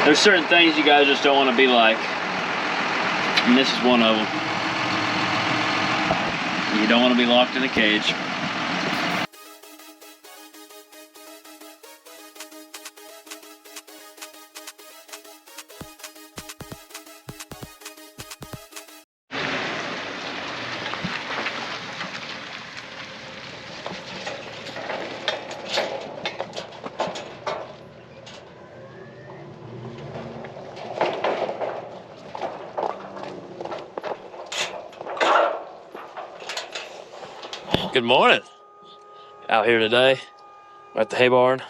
There's certain things you guys just don't want to be like, and this is one of them. You don't want to be locked in a cage. Good morning. Out here today at the hay barn.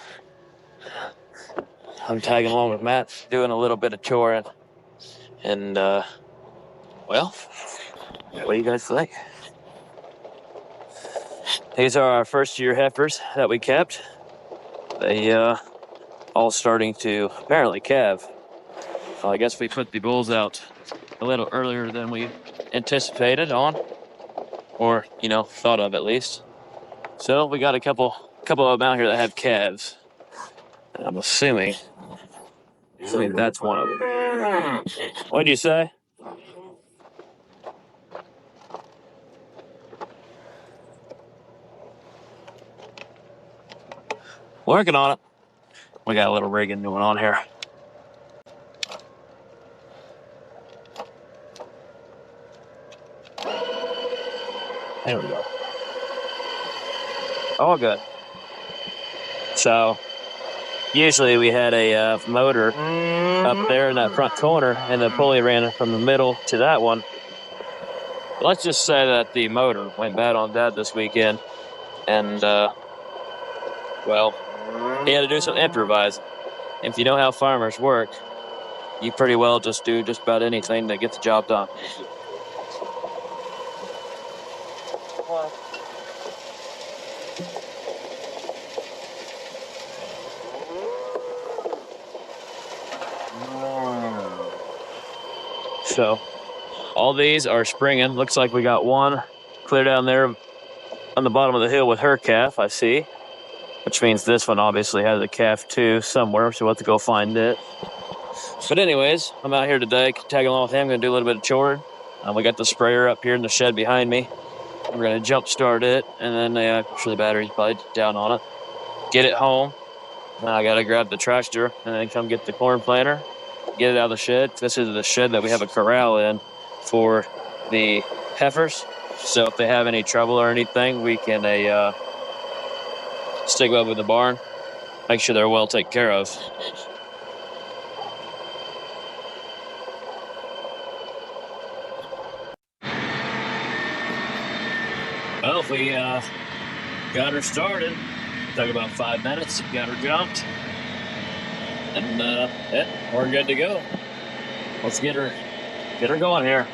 I'm tagging along with Matt, doing a little bit of choring. And, well, what do you guys think? These are our first year heifers that we kept. They, all starting to apparently calve. I guess we put the bulls out a little earlier than we anticipated on, or, thought of at least. So we got a couple of them out here that have calves. And I'm assuming that's one of them. What'd you say? Working on it. We got a little rigging going on here. There we go. All good. So, usually we had a motor up there in that front corner, and the pulley ran from the middle to that one. Let's just say that the motor went bad on Dad this weekend, and, well, he had to do some improvising. If you know how farmers work, you pretty well just do just about anything to get the job done. So, all these are springing. Looks like we got one clear down there on the bottom of the hill with her calf, I see. Which means this one obviously has a calf too somewhere, so we'll have to go find it. But anyways, I'm out here today, tagging along with him. I'm going to do a little bit of choring. We got the sprayer up here in the shed behind me. We're going to jump start it, and then I'm sure the battery's probably down on it. Get it home. Now I got to grab the tractor and then come get the corn planter. Get it out of the shed. This is the shed that we have a corral in for the heifers. So if they have any trouble or anything, we can stick up with the barn, make sure they're well taken care of. Well, we got her started. Took about 5 minutes. Got her jumped. And yeah, we're good to go. Let's get her going here.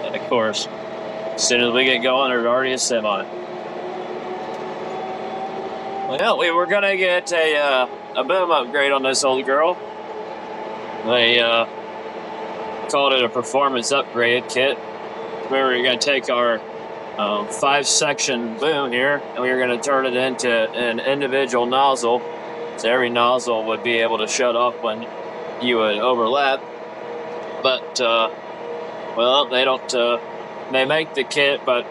And of course, as soon as we get going, there's already a semi. Well, we were gonna get a boom upgrade on this old girl. They called it a performance upgrade kit. We were gonna take our 5-section boom here, and we were going to turn it into an individual nozzle, so every nozzle would be able to shut off when you would overlap. But well, they don't. They make the kit, but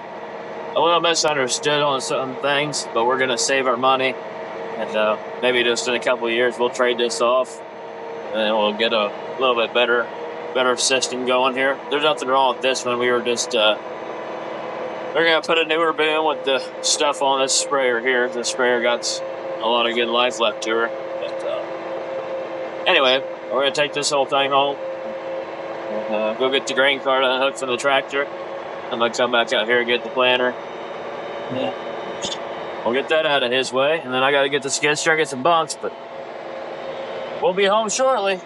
a little misunderstood on some things. But we're going to save our money, and maybe just in a couple of years we'll trade this off, and we'll get a little bit better system going here. There's nothing wrong with this one. We were just we're going to put a newer boom with the stuff on this sprayer here. The sprayer got a lot of good life left to her. But anyway, we're going to take this whole thing home. Go get the grain cart unhooked from the tractor. I'm going to come back out here and get the planter. Yeah. We'll get that out of his way. And then I got to get the skid steer and get some bunks. But we'll be home shortly.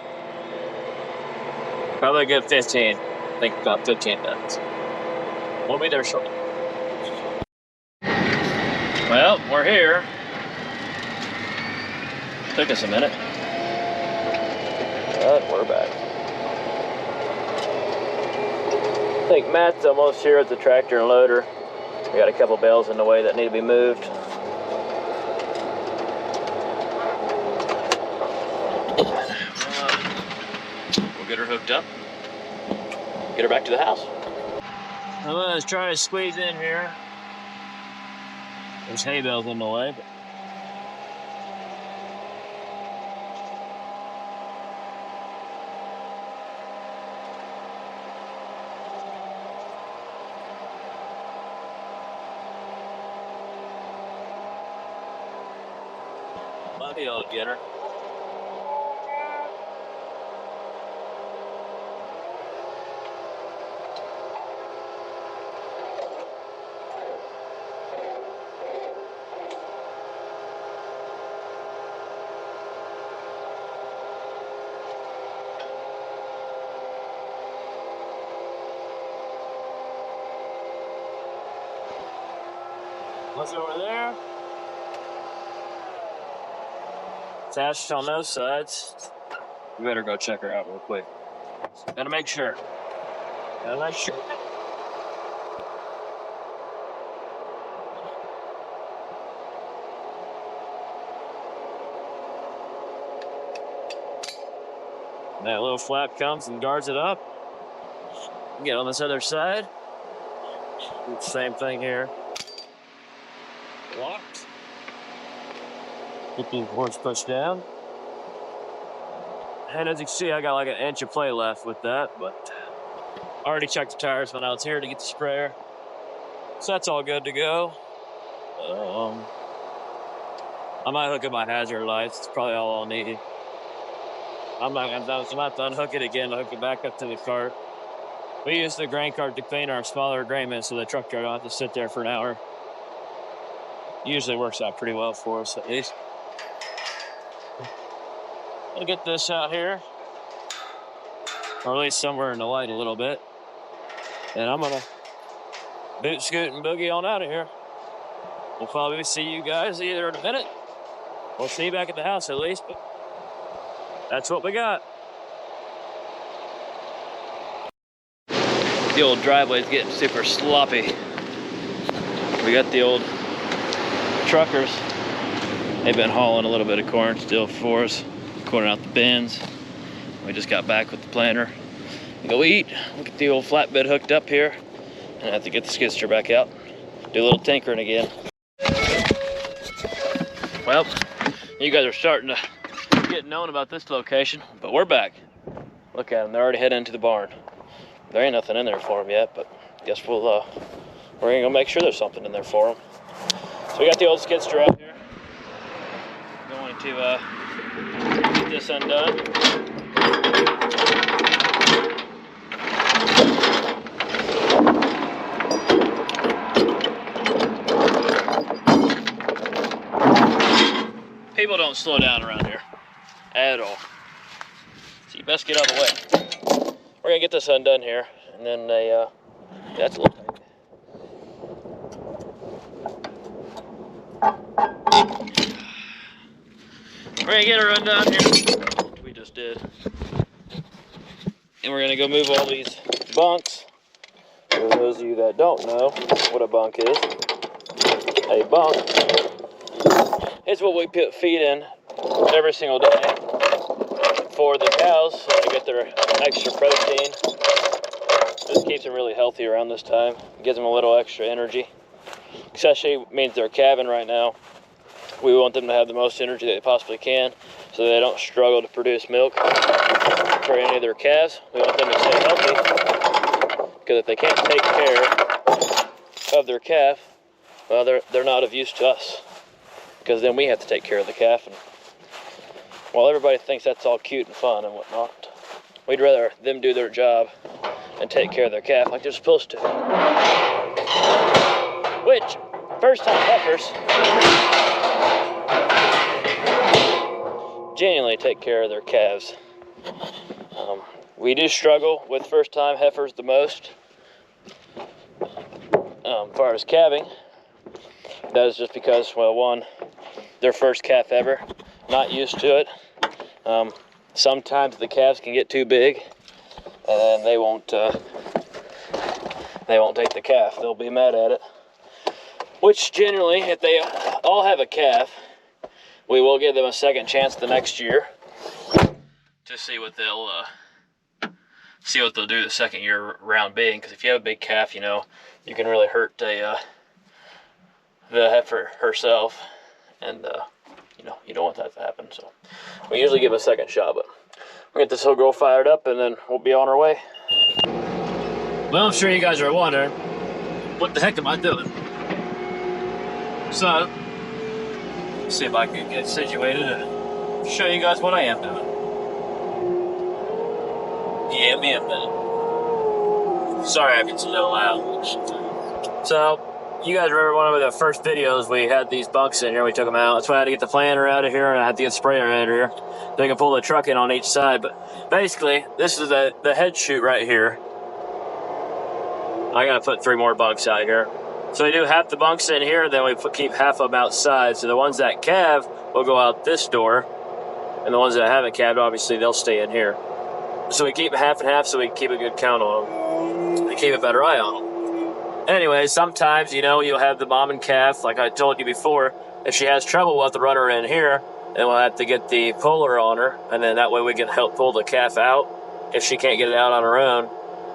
Probably a good 15. I think about 15 minutes. We'll be there shortly. Well, we're here. Took us a minute. But we're back. I think Matt's almost here at the tractor and loader. We got a couple bales in the way that need to be moved. We'll get her hooked up, get her back to the house. I'm gonna try to squeeze in here. There's hay bales in the way, but might be able to get her. What's over there? Attached on those sides. We better go check her out real quick. Gotta make sure. Gotta make sure. That little flap comes and guards it up. Get on this other side. Do the same thing here. Locked. Get these boards pushed down. And as you can see, I got like an inch of play left with that, but I already checked the tires when I was here to get the sprayer. So that's all good to go. I might hook up my hazard lights. It's probably all I'll need. I'm not to unhook it again to hook it back up to the cart. We use the grain cart to clean our smaller grain bins so the truck driver don't have to sit there for an hour. Usually works out pretty well for us at least. I'll get this out here, or at least somewhere in the light a little bit. And I'm gonna boot, scoot, and boogie on out of here. We'll probably see you guys either in a minute. We'll see you back at the house at least, but that's what we got. The old driveway's getting super sloppy. We got the old truckers. They've been hauling a little bit of corn still for us, corning out the bins. We just got back with the planter. Go eat, we'll get the old flatbed hooked up here, and I have to get the skid steer back out. Do a little tinkering again. Well, you guys are starting to get known about this location, but we're back. Look at them, they're already heading into the barn. There ain't nothing in there for them yet, but guess we're gonna go make sure there's something in there for them. So we got the old skid steer out here. Going to get this undone. People don't slow down around here at all, so you best get out of the way. We're gonna get this undone here, and then that's a little tight. We're gonna get her undone here. We just did, and we're gonna go move all these bunks. For those of you that don't know what a bunk is, a bunk is what we put feed in every single day for the cows so they get their extra protein. This keeps them really healthy around this time. It gives them a little extra energy. Especially means they're calving right now. We want them to have the most energy they possibly can so they don't struggle to produce milk for any of their calves. We want them to stay healthy because if they can't take care of their calf, well, they're not of use to us, because then we have to take care of the calf. And while everybody thinks that's all cute and fun and whatnot, we'd rather them do their job and take care of their calf like they're supposed to. Which, first-time heifers genuinely take care of their calves. We do struggle with first-time heifers the most as far as calving. That is just because, well, one, their first calf ever, not used to it. Sometimes the calves can get too big, and then they won't take the calf. They'll be mad at it. Which generally, if they all have a calf, we will give them a second chance the next year to see what they'll see what they'll do the second year round being, because if you have a big calf, you know, you can really hurt the heifer herself, and you know, you don't want that to happen. So we usually give them a second shot, but we'll get this whole girl fired up and then we'll be on our way. Well, I'm sure you guys are wondering, what the heck am I doing? So, let's see if I can get situated and show you guys what I am doing. Give me a minute. Sorry if it's a little loud. So, you guys remember one of the first videos we had these bunks in here, we took them out. That's why I had to get the planter out of here and I had to get the sprayer out of here so I can pull the truck in on each side. But basically, this is the head chute right here. I gotta put 3 more bunks out here. So we do half the bunks in here, then we keep half of them outside. So the ones that calve will go out this door, and the ones that haven't calved, obviously, they'll stay in here. So we keep half and half so we can keep a good count on them and keep a better eye on them. Anyway, sometimes, you know, you'll have the mom and calf, like I told you before. If she has trouble, we'll have to run her in here, and we'll have to get the puller on her, and then that way we can help pull the calf out if she can't get it out on her own.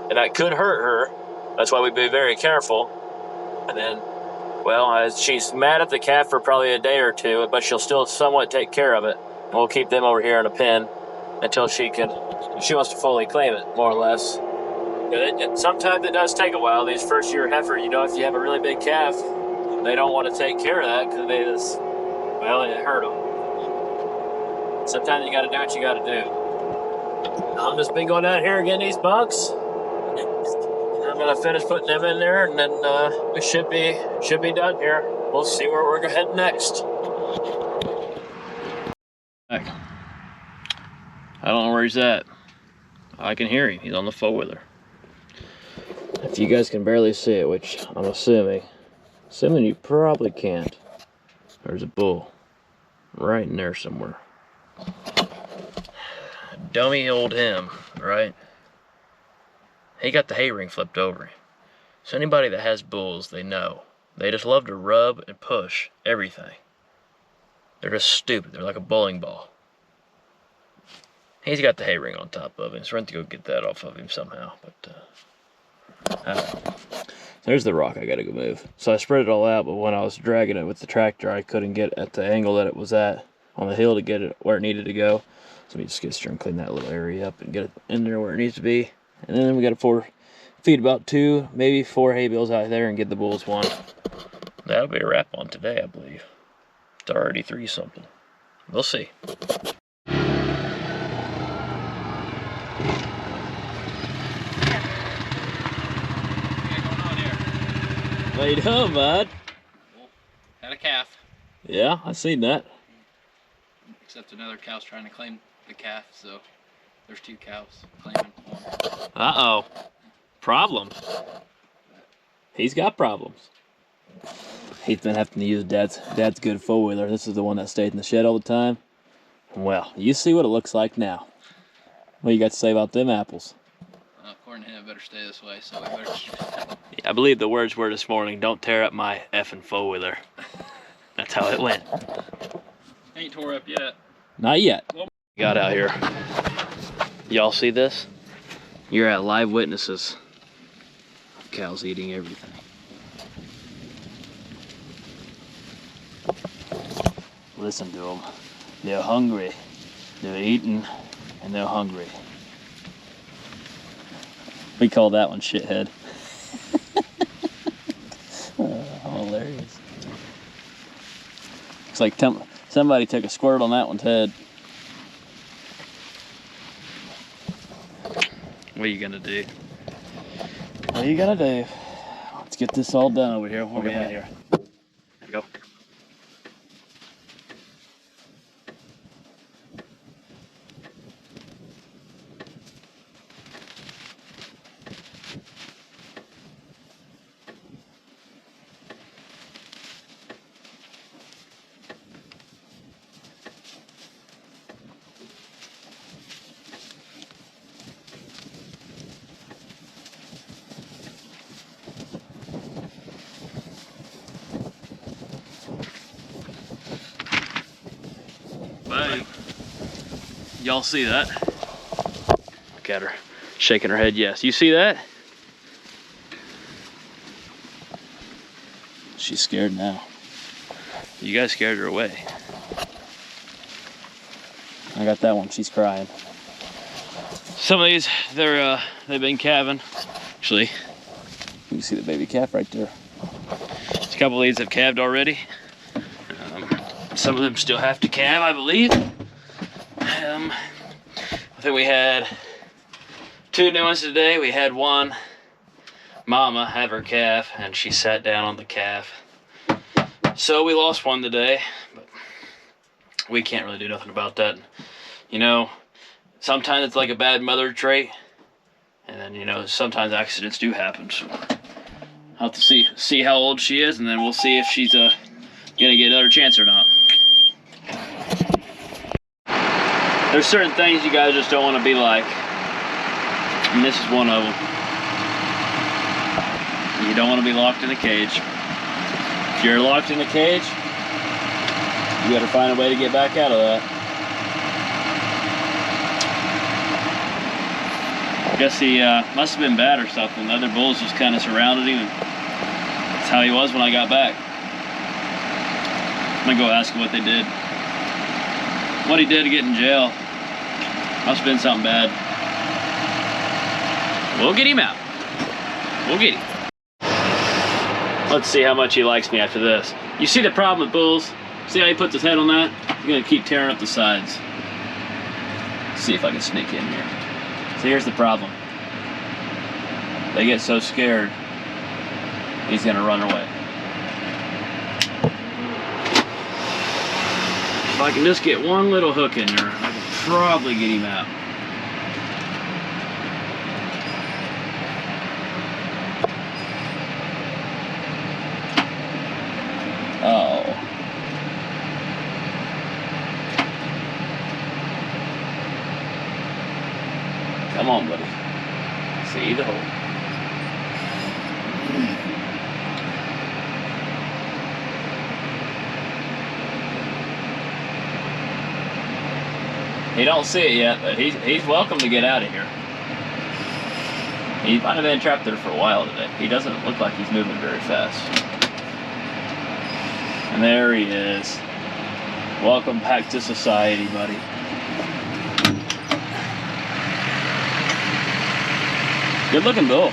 And that could hurt her. That's why we be very careful. And then, well, she's mad at the calf for probably a day or two, but she'll still somewhat take care of it. And we'll keep them over here in a pen until she wants to fully claim it, more or less. Sometimes it does take a while. These first year heifers, you know, if you have a really big calf, they don't want to take care of that because they just, well, it hurt them. Sometimes you got to do what you got to do. I'm just been going out here getting these bunks. I'm gonna finish putting them in there, and then we should be done here. We'll see where we're heading next. I don't know where he's at. I can hear him. He's on the 4-wheeler. If you guys can barely see it, which I'm assuming you probably can't. There's a bull right in there somewhere. Dummy old him, right? He got the hay ring flipped over him. So anybody that has bulls, they know. They just love to rub and push everything. They're just stupid. They're like a bowling ball. He's got the hay ring on top of him, so we're going to go get that off of him somehow. But there's the rock I got to go move. So I spread it all out, but when I was dragging it with the tractor, I couldn't get at the angle that it was at on the hill to get it where it needed to go. So let me just get through and clean that little area up and get it in there where it needs to be. And then we got to feed about 2, maybe 4 hay bales out there and get the bulls one. That'll be a wrap on today, I believe. It's already 3 something. We'll see. How you doing, bud? Well, had a calf. Yeah, I seen that. Except another cow's trying to claim the calf, so there's 2 cows claiming one. Uh-oh. Problems. He's got problems. He's been having to use dad's good 4-wheeler. This is the one that stayed in the shed all the time. Well, you see what it looks like now. What you got to say about them apples? According to him, it better stay this way, so we better keep it. Yeah, I believe the words were this morning, don't tear up my effing 4-wheeler. That's how it went. Ain't tore up yet. Not yet. Got out here. Y'all see this? You're at live witnesses. Cows eating everything. Listen to them. They're hungry. They're eating, and they're hungry. We call that one shithead. Hilarious. Looks like somebody took a squirt on that one's head. What are you gonna do? What are you gonna do? Let's get this all done over here. Where we at here? There we go. Boom. Y'all see that? Look at her. Shaking her head yes. You see that? She's scared now. You guys scared her away. I got that one. She's crying. Some of these, they've been calving. Actually, you can see the baby calf right there. A couple of these have calved already. Some of them still have to calve, I believe. I think we had 2 new ones today. We had one mama have her calf, and she sat down on the calf. So we lost one today, but we can't really do nothing about that. You know, sometimes it's like a bad mother trait, and then, you know, sometimes accidents do happen. So I'll have to see how old she is, and then we'll see if she's gonna get another chance or not. There's certain things you guys just don't want to be like, and this is one of them. You don't want to be locked in a cage. If you're locked in a cage, you gotta find a way to get back out of that. I guess he must have been bad or something. The other bulls just kind of surrounded him, and that's how he was when I got back. I'm gonna go ask him what they did. What he did to get in jail. Must have been something bad. We'll get him out. We'll get him. Let's see how much he likes me after this. You see the problem with bulls? See how he puts his head on that? He's gonna keep tearing up the sides. Let's see if I can sneak in here. So here's the problem. They get so scared, he's gonna run away. If I can just get one little hook in there, I can probably get him out. Oh. Come on, buddy. See the hole. He don't see it yet, but he's welcome to get out of here. He might have been trapped there for a while today. He doesn't look like he's moving very fast. And there he is. Welcome back to society, buddy. Good looking bull.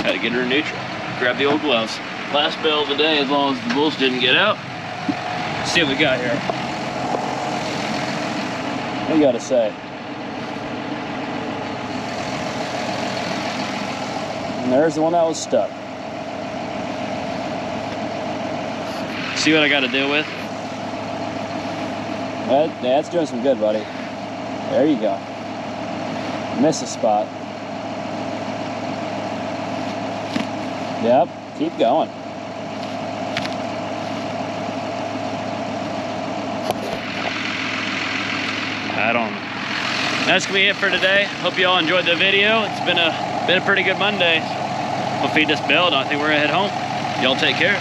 Had to get her neutral. Grab the old gloves. Last bell of the day, as long as the bulls didn't get out. Let's see what we got here. What do you gotta say? And there's the one that was stuck. See what I gotta deal with? That's doing some good, buddy. There you go. Miss a spot. Yep, keep going. I don't know. That's gonna be it for today. Hope you all enjoyed the video. It's been a pretty good Monday. We'll feed this build. I think we're gonna head home. Y'all take care.